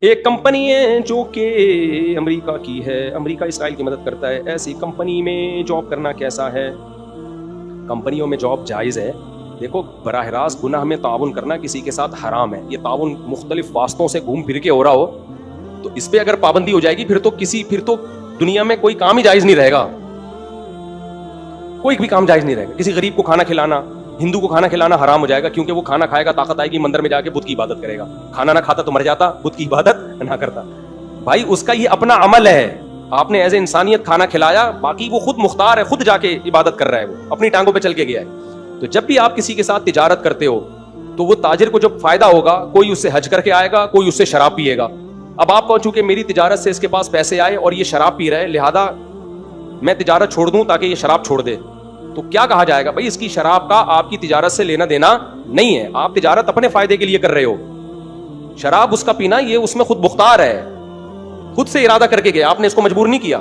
ایک کمپنی ہے جو کہ امریکہ کی ہے, امریکہ اسرائیل کی مدد کرتا ہے, ایسی کمپنی میں جاب کرنا کیسا ہے؟ کمپنیوں میں جاب جائز ہے. دیکھو, براہ راست گناہ میں تعاون کرنا کسی کے ساتھ حرام ہے. یہ تعاون مختلف واسطوں سے گھوم پھر کے ہو رہا ہو تو اس پہ اگر پابندی ہو جائے گی پھر تو دنیا میں کوئی کام ہی جائز نہیں رہے گا. کوئی بھی کام جائز نہیں رہے گا. کسی غریب کو کھانا کھلانا, ہندو کو کھانا کھلانا حرام ہو جائے گا, کیونکہ وہ کھانا کھائے گا, طاقت آئے گی, مندر میں جا کے بت کی عبادت کرے گا. کھانا نہ کھاتا تو مر جاتا, بت کی عبادت نہ کرتا. بھائی اس کا یہ اپنا عمل ہے, آپ نے ایز اے انسانیت کھانا کھلایا, باقی وہ خود مختار ہے, خود جا کے عبادت کر رہا ہے, وہ اپنی ٹانگوں پہ چل کے گیا ہے. تو جب بھی آپ کسی کے ساتھ تجارت کرتے ہو تو وہ تاجر کو جب فائدہ ہوگا, کوئی اس سے حج کر کے آئے گا, کوئی اس سے شراب پیے گا. اب آپ کو چونکہ میری تجارت سے اس کے پاس پیسے آئے اور یہ شراب پی رہا ہے, لہذا میں تجارت چھوڑ دوں تاکہ یہ شراب چھوڑ دے, تو کیا کہا جائے گا؟ بھائی اس کی شراب کا آپ کی تجارت سے لینا دینا نہیں ہے, آپ تجارت اپنے فائدے کے لیے کر رہے ہو. شراب اس کا پینا یہ اس میں خود مختار ہے, خود سے ارادہ کر کے گیا, آپ نے اس کو مجبور نہیں کیا.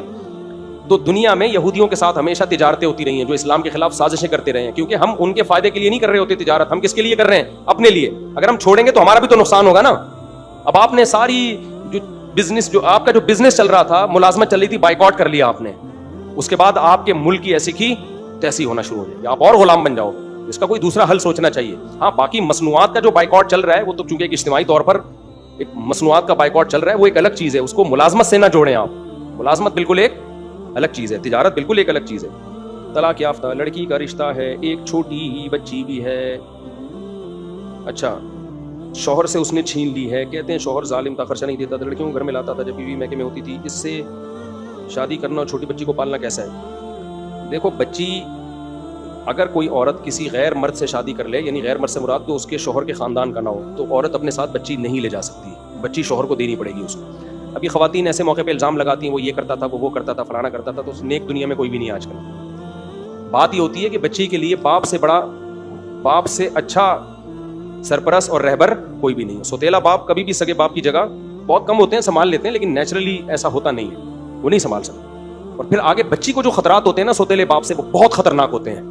تو دنیا میں یہودیوں کے ساتھ ہمیشہ تجارتیں ہوتی رہی ہیں جو اسلام کے خلاف سازشیں کرتے رہے ہیں, کیونکہ ہم ان کے فائدے کے لیے نہیں کر رہے ہوتے تجارت, ہم کس کے لیے کر رہے ہیں؟ اپنے لیے. اگر ہم چھوڑیں گے تو ہمارا بھی تو نقصان ہوگا نا. اب آپ نے ساری جو آپ کا جو بزنس چل رہا تھا, ملازمت چل رہی تھی, بائیکاٹ کر لیا آپ نے. اس کے بعد آپ کے ملک کی ایسی کی تیسی ہونا شروع ہو جائے گی, آپ اور غلام بن جاؤ. اس کا کوئی دوسرا حل سوچنا چاہیے. ہاں, باقی مصنوعات کا جو بائیکاٹ چل رہا ہے وہ تو چونکہ ایک اجتماعی طور پر ایک مصنوعات کا بائیکاٹ چل رہا ہے, وہ ایک الگ چیز ہے, اس کو ملازمت سے نہ جوڑیں آپ. ملازمت بالکل ایک الگ چیز ہے, تجارت بالکل ایک الگ چیز ہے. طلاق یافتہ لڑکی کا رشتہ ہے, ایک چھوٹی ہی بچی بھی ہے. اچھا, شوہر سے اس نے چھین لی ہے. کہتے ہیں شوہر ظالم تھا, خرچہ نہیں دیتا تھا, لڑکیوں کو گھر میں لاتا تھا جب بیوی میکے میں ہوتی تھی. اس سے شادی کرنا اور چھوٹی بچی کو پالنا کیسا ہے؟ دیکھو, بچی اگر کوئی عورت کسی غیر مرد سے شادی کر لے, یعنی غیر مرد سے مراد تو اس کے شوہر کے خاندان کا نہ ہو, تو عورت اپنے ساتھ بچی نہیں لے جا سکتی, بچی شوہر کو دینی پڑے گی اس کو. ابھی خواتین ایسے موقع پہ الزام لگاتی ہیں وہ یہ کرتا تھا, وہ کرتا تھا, فلانا کرتا تھا, تو نیک دنیا میں کوئی بھی نہیں آج کل. بات یہ ہوتی ہے کہ بچی کے لیے باپ سے اچھا سرپرست اور رہبر کوئی بھی نہیں ہے. سوتیلا باپ کبھی بھی سگے باپ کی جگہ بہت کم ہوتے ہیں, سنبھال لیتے ہیں, لیکن نیچرلی ایسا ہوتا نہیں ہے, وہ نہیں سنبھال سکتے. اور پھر آگے بچی کو جو خطرات ہوتے ہیں نا سوتیلے باپ سے, وہ بہت خطرناک ہوتے ہیں,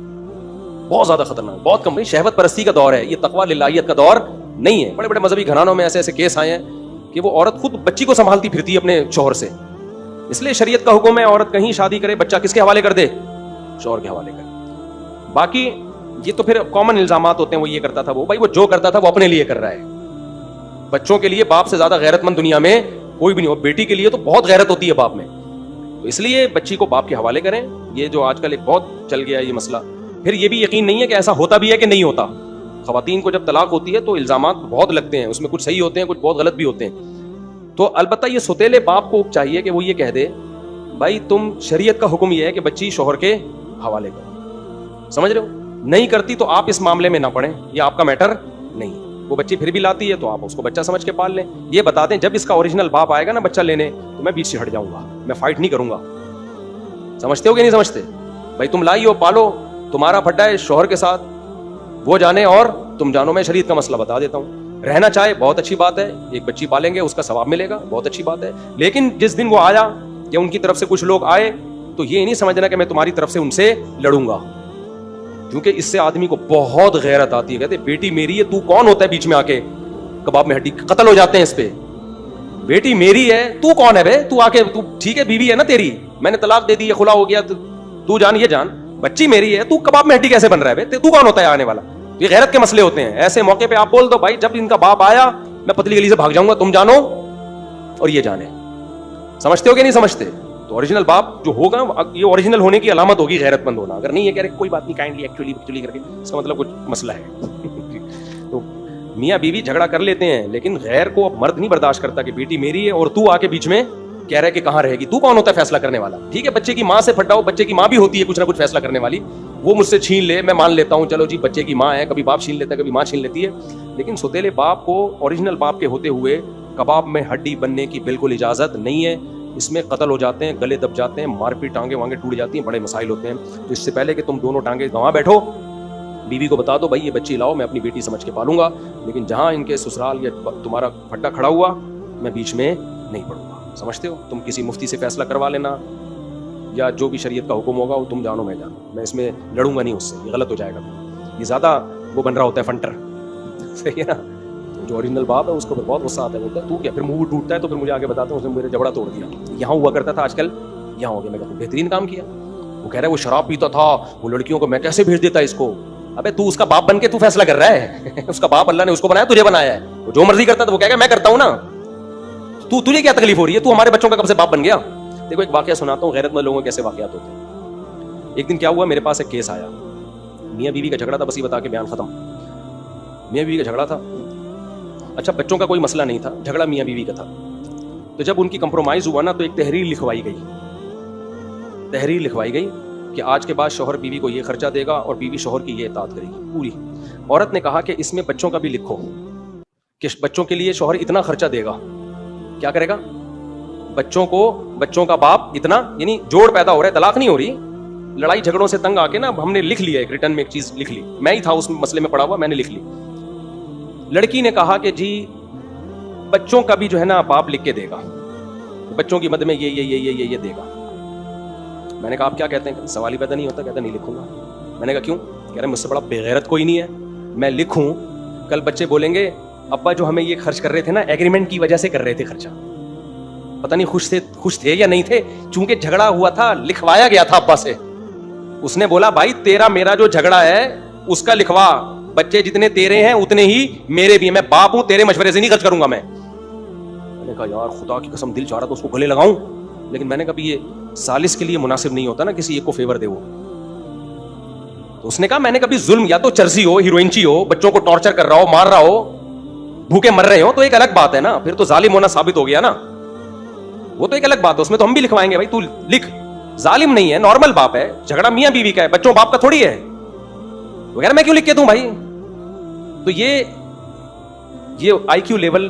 بہت زیادہ خطرناک, بہت کم. شہوت پرستی کا دور ہے یہ, تقویٰ للہیت کا دور نہیں ہے. بڑے بڑے مذہبی گھرانوں میں ایسے کیس آئے ہیں کہ وہ عورت خود بچی کو سنبھالتی پھرتی ہے اپنے شوہر سے. اس لیے شریعت کا حکم ہے عورت کہیں شادی کرے, بچہ کس کے حوالے کر دے؟ شوہر کے حوالے کرے. باقی یہ تو پھر کامن الزامات ہوتے ہیں, وہ یہ کرتا تھا, وہ بھائی وہ جو کرتا تھا وہ اپنے لیے کر رہا ہے. بچوں کے لیے باپ سے زیادہ غیرت مند دنیا میں کوئی بھی نہیں ہو. بیٹی کے لیے تو بہت غیرت ہوتی ہے باپ میں, تو اس لیے بچی کو باپ کے حوالے کریں. یہ جو آج کل ایک بہت چل گیا ہے یہ مسئلہ. پھر یہ بھی یقین نہیں ہے کہ ایسا ہوتا بھی ہے کہ نہیں ہوتا. خواتین کو جب طلاق ہوتی ہے تو الزامات بہت لگتے ہیں, اس میں کچھ صحیح ہوتے ہیں, کچھ بہت غلط بھی ہوتے ہیں. تو البتہ یہ سوتیلے باپ کو چاہیے کہ وہ یہ کہہ دے بھائی تم, شریعت کا حکم یہ ہے کہ بچی شوہر کے حوالے کرو, سمجھ رہے ہو؟ نہیں کرتی تو آپ اس معاملے میں نہ پڑیں, یہ آپ کا میٹر نہیں. وہ بچی پھر بھی لاتی ہے تو آپ اس کو بچہ سمجھ کے پال لیں. یہ بتا دیں جب اس کا اوریجنل باپ آئے گا نا بچہ لینے, تو میں بیچ سے ہٹ جاؤں گا, میں فائٹ نہیں کروں گا. سمجھتے ہو کہ نہیں سمجھتے؟ بھائی تم لائی ہو, پالو, تمہارا پھڈا ہے شوہر کے ساتھ, وہ جانے اور تم جانو. میں شریعت کا مسئلہ بتا دیتا ہوں. رہنا چاہے بہت اچھی بات ہے, ایک بچی پالیں گے اس کا ثواب ملے گا, بہت اچھی بات ہے. لیکن جس دن وہ آیا یا ان کی طرف سے کچھ لوگ آئے تو یہ نہیں سمجھنا کہ میں تمہاری طرف سے ان سے لڑوں گا, کیونکہ اس سے آدمی کو بہت غیرت آتی ہے. کہتے بیٹی میری ہے, تو کون ہوتا ہے بیچ میں آ کے کباب میں ہڈی, قتل ہو جاتے ہیں اس پہ. بیٹی میری ہے, تو کون ہے بے, تو آ کے, تو ٹھیک ہے بیوی ہے نا تیری, میں نے طلاق دے دی ہے, خلا ہو گیا, تو جان یہ جان, بچی میری ہے, تو کباب میں ہڈی کیسے بن رہا ہے بے, تو کون ہوتا ہے آنے والا؟ یہ غیرت کے مسئلے ہوتے ہیں. ایسے موقع پہ آپ بول دو بھائی جب ان کا باپ آیا میں پتلی گلی سے بھاگ جاؤں گا, تم جانو اور یہ جانے. سمجھتے ہو کہ نہیں سمجھتے؟ تو اوریجنل باپ جو ہوگا یہ اوریجنل ہونے کی علامت ہوگی غیرت مند ہونا. اگر نہیں یہ کہہ رہے کوئی بات نہیں, کائنڈلی ایکچولی کر کے, اس کا مطلب کچھ مسئلہ ہے. تو میاں بیوی جھگڑا کر لیتے ہیں, لیکن غیر کو اب مرد نہیں برداشت کرتا کہ بیٹی میری ہے اور تو آ کے بیچ میں کہہ رہا ہے کہ کہاں رہے گی, تو کون ہوتا ہے فیصلہ کرنے والا؟ ٹھیک ہے بچے کی ماں سے پھٹا ہو, بچے کی ماں بھی ہوتی ہے کچھ نہ کچھ فیصلہ کرنے والی, وہ مجھ سے چھین لے میں مان لیتا ہوں, چلو جی بچے کی ماں ہے, کبھی باپ چھین لیتا ہے, کبھی ماں چھین لیتی ہے. لیکن سوتیلے باپ کو اوریجنل باپ کے ہوتے ہوئے کباب میں ہڈی بننے کی بالکل اجازت نہیں ہے. اس میں قتل ہو جاتے ہیں, گلے دب جاتے ہیں, مار پیٹ, ٹانگیں وانگیں ٹوٹ جاتی ہیں, بڑے مسائل ہوتے ہیں. تو اس سے پہلے کہ تم دونوں ٹانگیں گنوا بیٹھو, بیوی کو بتا دو بھائی یہ بچی لاؤ, میں اپنی بیٹی سمجھ کے پالوں گا, لیکن جہاں ان کے سسرال یا تمہارا پھڈا کھڑا ہوا میں بیچ میں نہیں پڑوں گا. سمجھتے ہو؟ تم کسی مفتی سے فیصلہ کروا لینا یا جو بھی شریعت کا حکم ہوگا وہ تم جانو میں جانو, میں اس میں لڑوں گا نہیں اس سے, یہ غلط ہو جائے گا. یہ زیادہ وہ بن رہا ہوتا ہے فنٹر, صحیح ہے نا. جو اوریجنل باپ ہے اس کو پھر بہت غصہ آتا ہے, بولتا ہے تو کیا, پھر منہ ٹوٹتا ہے تو پھر مجھے آگے بتاتا ہوں اس نے میرے جبڑا توڑ دیا, یہاں ہوا کرتا تھا آج کل یہاں ہو گیا. میں کہتا ہوں بہترین کام کیا. وہ کہہ رہا ہے وہ شراب پیتا تھا, وہ لڑکیوں کو میں کیسے بھیج دیتا اس کو. ابے تو اس کا باپ بن کے تو فیصلہ کر رہا ہے, اس کا باپ اللہ نے اس کو بنایا, تجھے بنایا ہے, وہ جو مرضی کرتا ہے تو وہ کہے گا میں کرتا ہوں نا, تجھے کیا تکلیف ہو رہی ہے, تو ہمارے بچوں کا کب سے باپ بن گیا. دیکھو ایک واقعہ سناتا ہوں, غیرت مند لوگوں کے کیسے واقعات ہوتے ہیں. ایک دن کیا ہوا, میرے پاس ایک کیس آیا, میاں بیوی کا جھگڑا تھا, بس یہ بتا کے بیان ختم. میاں بیوی کا جھگڑا تھا, اچھا بچوں کا کوئی مسئلہ نہیں تھا, جھگڑا میاں بیوی کا تھا. تو جب ان کی کمپرومائز ہوا نا تو ایک تحریر لکھوائی گئی کہ آج کے بعد شوہر بیوی کو یہ خرچہ دے گا اور بیوی شوہر کی یہ اطاعت کرے گی پوری. عورت نے کہا کہ اس میں بچوں کا بھی لکھو کہ بچوں کے لیے شوہر اتنا خرچہ دے گا. کیا کرے گا؟ بچوں کا باپ اتنا, یعنی جوڑ پیدا ہو رہا ہے, طلاق نہیں ہو رہی, لڑائی جھگڑوں سے تنگ آ کے نا ہم نے لکھ لیا ایک ریٹرن میں ایک چیز لکھ لی, میں ہی تھا اس مسئلے میں پڑا ہوا, میں نے لکھ لی. لڑکی نے کہا کہ جی بچوں کا بھی جو ہے نا باپ لکھ کے دے گا, بچوں کی مد میں یہ دے گا. میں نے کہا آپ کیا کہتے ہیں؟ سوال ہی پیدا نہیں ہوتا. کہتا نہیں لکھوں گا. میں نے کہا کیوں؟ کہہ رہے مجھ سے بڑا بے غیرت کوئی نہیں ہے, میں لکھوں کل بچے بولیں گے ابا جو ہمیں یہ خرچ کر رہے تھے نا ایگریمنٹ کی وجہ سے کر رہے تھے خرچہ, پتہ نہیں خوش تھے یا نہیں تھے, چونکہ جھگڑا ہوا تھا لکھوایا گیا تھا ابا سے. اس نے بولا بھائی تیرا میرا جو جھگڑا ہے اس کا لکھوا, بچے جتنے تیرے ہیں اتنے ہی میرے بھی ہیں, میں باپ ہوں, تیرے مشورے سے نہیں خرچ کروں گا. میں نے کہا یار خدا کی قسم دل چاہ رہا تو اس کو گلے لگاؤں, لیکن میں نے کہا یہ سالس کے لیے مناسب نہیں ہوتا نا کسی ایک کو فیور دے. وہ تو اس نے کہا میں نے کبھی ظلم, یا تو چرسی ہو, ہیروئنچی ہو, بچوں کو ٹارچر کر رہا ہو, مار رہا ہو, بھوکے مر رہے ہو تو ایک الگ بات ہے نا, پھر تو ظالم ہونا ثابت ہو گیا نا, وہ تو ایک الگ بات ہے, اس میں تو ہم بھی لکھوائیں گے بھائی تو لکھ, ظالم نہیں ہے, نارمل باپ ہے, جھگڑا میاں بیوی کا ہے, بچوں باپ کا تھوڑی ہے وغیرہ. میں کیوں لکھ کے دوں بھائی؟ تو یہ آئی کیو لیول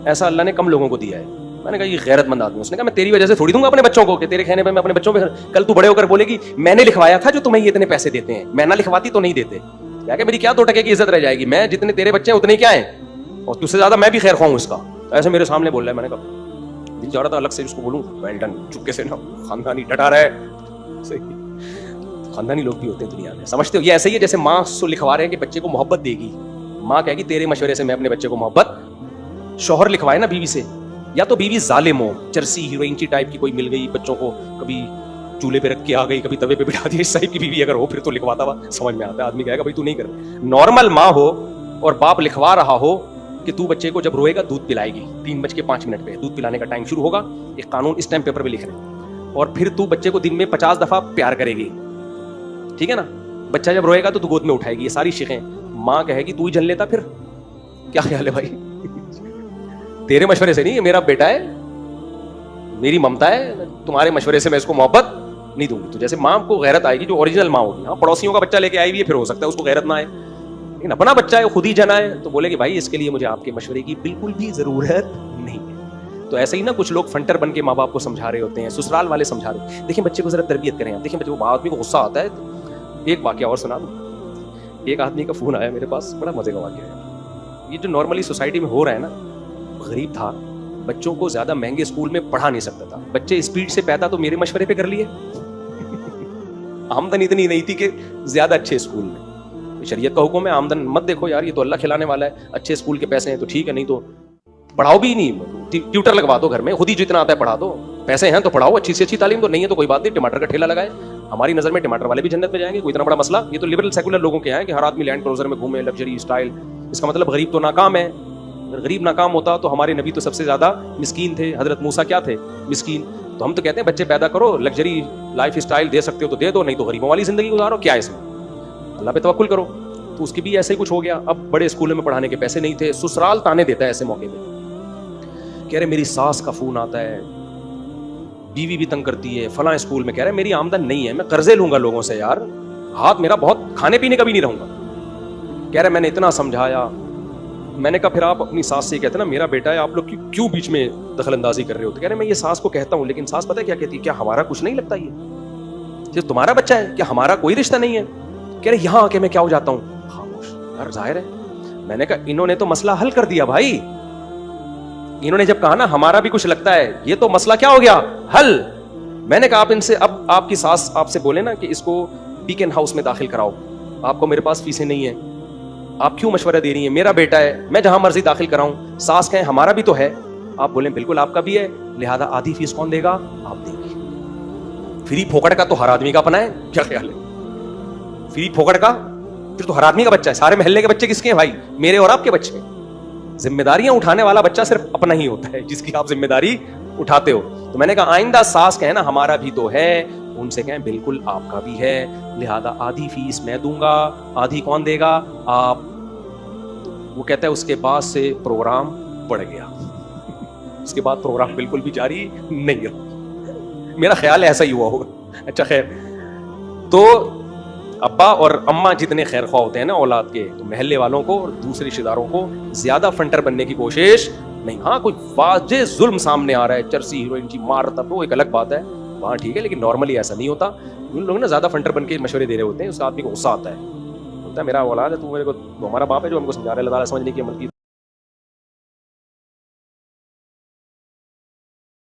ایسا اللہ نے کم لوگوں کو دیا ہے. میں نے کہا یہ غیرت مند آدمی. اس نے کہا میں تیری وجہ سے تھوڑی دوں گا اپنے بچوں کو کہ تیرے کہنے پہ میں اپنے بچوں پہ, کل تو بڑے ہو کر بولے گی میں نے لکھوایا تھا جو تمہیں یہ اتنے پیسے دیتے ہیں, میں نہ لکھواتی تو نہیں دیتے. کیا کہ میری کیا 2 ٹکے کی عزت رہ جائے گی, میں جتنے تیرے بچے ہیں اتنے کیا ہیں, اور تجھ سے زیادہ میں بھی خیر خواہ ہوں اس کا. ایسے میرے سامنے بول رہا ہے. میں نے کہا دل چاہ رہا تھا الگ سے اس کو بولوں ویل ڈن, چپکے سے نا, خاندانی ڈٹا رہا ہے. خاندانی لوگ بھی ہوتے ہیں دنیا میں, سمجھتے ہو یہ ایسے ہی ہے جیسے ماں سے لکھوا رہے ہیں کہ بچے کو محبت دے گی, ماں کہے گی تیرے مشورے سے میں اپنے بچے کو محبت. شوہر لکھوائے نا بیوی سے, یا تو بیوی ظالم ہو, چرسی ہیروئنچی ٹائپ کی کوئی مل گئی, بچوں کو کبھی چولہے پہ رکھ کے آ گئی, کبھی توے پہ بٹھا دی, اس ٹائپ کی بیوی اگر ہو پھر تو لکھواتا ہوا سمجھ میں آتا ہے, آدمی کہے گا بھائی تو نہیں کر. نارمل ماں ہو اور باپ لکھوا رہا ہو کہ تو بچے کو جب روئے گا دودھ پلائے گی, 3:05 پہ دودھ پلانے کا ٹائم شروع ہوگا, ایک قانون اس ٹائم پیپر پہ لکھ رہے ہیں, اور پھر تو بچے کو دن میں 50 دفعہ پیار کرے گی, ٹھیک ہے نا. بچہ جب روئے گا تو گود میں اٹھائے گی, یہ ساری شیخیں. ماں کہے گی تو ہی جل لیتا, پھر کیا خیال ہے بھائی؟ تیرے مشورے سے نہیں, یہ میرا بیٹا ہے, میری ممتا ہے, تمہارے مشورے سے میں اس کو محبت نہیں دوں گی. تو جیسے ماں کو غیرت آئے گی جو اوریجنل ماں ہوگی, ہاں پڑوسیوں کا بچہ لے کے آئی ہوئی ہے پھر ہو سکتا ہے اس کو غیرت نہ آئے, لیکن اپنا بچہ ہے خود ہی جنا ہے تو بولے کہ بھائی اس کے لیے مجھے آپ کے مشورے کی بالکل بھی ضرورت نہیں ہے. تو ایسے ہی نا کچھ لوگ فنٹر بن کے ماں باپ کو سمجھا رہے ہوتے ہیں, سسرال والے سمجھا رہے ہیں. دیکھیں بچے کو ذرا تربیت کریں, دیکھیں بچے کو آدمی کو غصہ آتا ہے. ایک واقعہ اور سنا دوں. ایک آدمی کا فون آیا میرے پاس, بڑا مزے کا واقعہ ہے. یہ جو نارملی سوسائٹی میں ہو رہا ہے نا, غریب تھا, بچوں کو زیادہ مہنگے اسکول میں پڑھا نہیں سکتا تھا, بچے اسپیڈ سے پیدا تو میرے مشورے پہ کر لیے, آمدن اتنی نہیں تھی کہ زیادہ اچھے اسکول میں. شریعت کا حکم ہے آمدن مت دیکھو یار, یہ تو اللہ کھلانے والا ہے, اچھے اسکول کے پیسے ہیں تو ٹھیک ہے, نہیں تو پڑھاؤ بھی نہیں, ٹیوٹر لگوا دو گھر میں, خود ہی جتنا آتا ہے پڑھا دو, پیسے ہیں تو پڑھاؤ, اچھی سے اچھی تعلیم, تو نہیں ہے تو کوئی بات نہیں, ٹماٹر کا ٹھیلا لگائے. ہماری نظر میں ٹماٹر والے بھی جنت میں جائیں گے, کوئی اتنا بڑا مسئلہ. یہ تو لبرل سیکولر لوگوں کے ہیں کہ ہر آدمی لینڈ کروزر میں گھومے, لگژری اسٹائل. اس کا مطلب غریب تو ناکام ہے. اگر غریب ناکام ہوتا تو ہمارے نبی تو سب سے زیادہ مسکین تھے, حضرت موسیٰ کیا تھے؟ مسکین. تو ہم تو کہتے ہیں بچے پیدا کرو, لگژری لائف اسٹائل دے سکتے ہو تو دے دو, نہیں تو غریبوں والی زندگی گزارو, کیا ہے اس میں, اللہ پہ توکل کرو. تو اس کی بھی ایسے ہی کچھ ہو گیا. اب بڑے اسکولوں میں پڑھانے کے پیسے نہیں تھے, سسرال تانے دیتا ہے ایسے موقع پہ, کہہ رہے میری ساس کا فون آتا ہے, بیوی بھی تنگ کرتی ہے, فلاں اسکول میں. کہہ رہے میری آمدن نہیں ہے, میں قرضے لوں گا لوگوں سے یار, ہاتھ میرا بہت, کھانے پینے کا بھی نہیں رہوں گا. کہہ رہے میں نے اتنا سمجھایا. میں نے کہا پھر آپ اپنی ساس سے کہتے نا میرا بیٹا ہے, آپ لوگ کیوں بیچ میں دخل اندازی کر رہے ہو؟ تو کہہ رہے میں یہ ساس کو کہتا ہوں, لیکن ساس پتہ ہے کیا کہتی ہے, کیا ہمارا کچھ نہیں لگتا, یہ تمہارا بچہ ہے, کیا ہمارا کوئی رشتہ نہیں ہے؟ کہہ رہے یہاں آ کے میں کیا ہو جاتا ہوں, خاموش. یار ظاہر ہے. میں نے کہا انہوں نے تو مسئلہ حل کر دیا بھائی, انہوں نے جب کہا نا ہمارا بھی کچھ لگتا ہے, یہ تو مسئلہ کیا ہو گیا, حل. میں نے کہا آپ ان سے, اب آپ کی ساس آپ سے بولے نا کہ اس کو بیکن ہاؤس میں داخل کراؤ, آپ کو میرے پاس فیسیں نہیں ہیں, آپ کیوں مشورہ دے رہی ہیں, میرا بیٹا ہے, میں جہاں مرضی داخل کراؤں, ساس کہیں ہمارا بھی تو ہے, آپ بولیں بالکل آپ کا بھی ہے, لہذا آدھی فیس کون دے گا, آپ دیں گے. فری پھوکڑ کا تو ہر آدمی کا اپنا ہے, کیا خیال ہے؟ فری پھوکڑ کا پھر تو ہر آدمی کا بچہ ہے, سارے محلے کے بچے کس کے ہیں بھائی, میرے اور آپ کے بچے. ذمہ داریاں اٹھانے والا بچہ صرف اپنا ہی ہوتا ہے, جس کی آپ ذمہ داری اٹھاتے ہو. تو میں نے کہا آئندہ ساس کہیں نا ہمارا بھی تو ہے, ان سے کہیں بالکل آپ کا بھی ہے, لہذا آدھی فیس میں دوں گا, آدھی کون دے گا, آپ. وہ کہتا ہے اس کے بعد سے پروگرام بڑھ گیا, اس کے بعد پروگرام بالکل بھی جاری نہیں رہا. میرا خیال ہے ایسا ہی ہوا ہوگا. اچھا خیر, تو ابا اور اماں جتنے خیر خواہ ہوتے ہیں نا اولاد کے, تو محلے والوں کو اور دوسرے رشتے داروں کو زیادہ فنٹر بننے کی کوشش نہیں. ہاں کوئی واضح ظلم سامنے آ رہا ہے, چرسی ہیروئن کی مار تب, وہ ایک الگ بات ہے, وہاں ٹھیک ہے, لیکن نارملی ایسا نہیں ہوتا. ان لوگ نا زیادہ فنٹر بن کے مشورے دے رہے ہوتے ہیں, اس آدمی کو غصہ آتا ہے, بولتا ہے میرا اولاد ہے, تو میرے کو, تو ہمارا باپ ہے جو ہم کو سمجھا رہا ہے, اللہ تعالیٰ سمجھنے کی عمل کی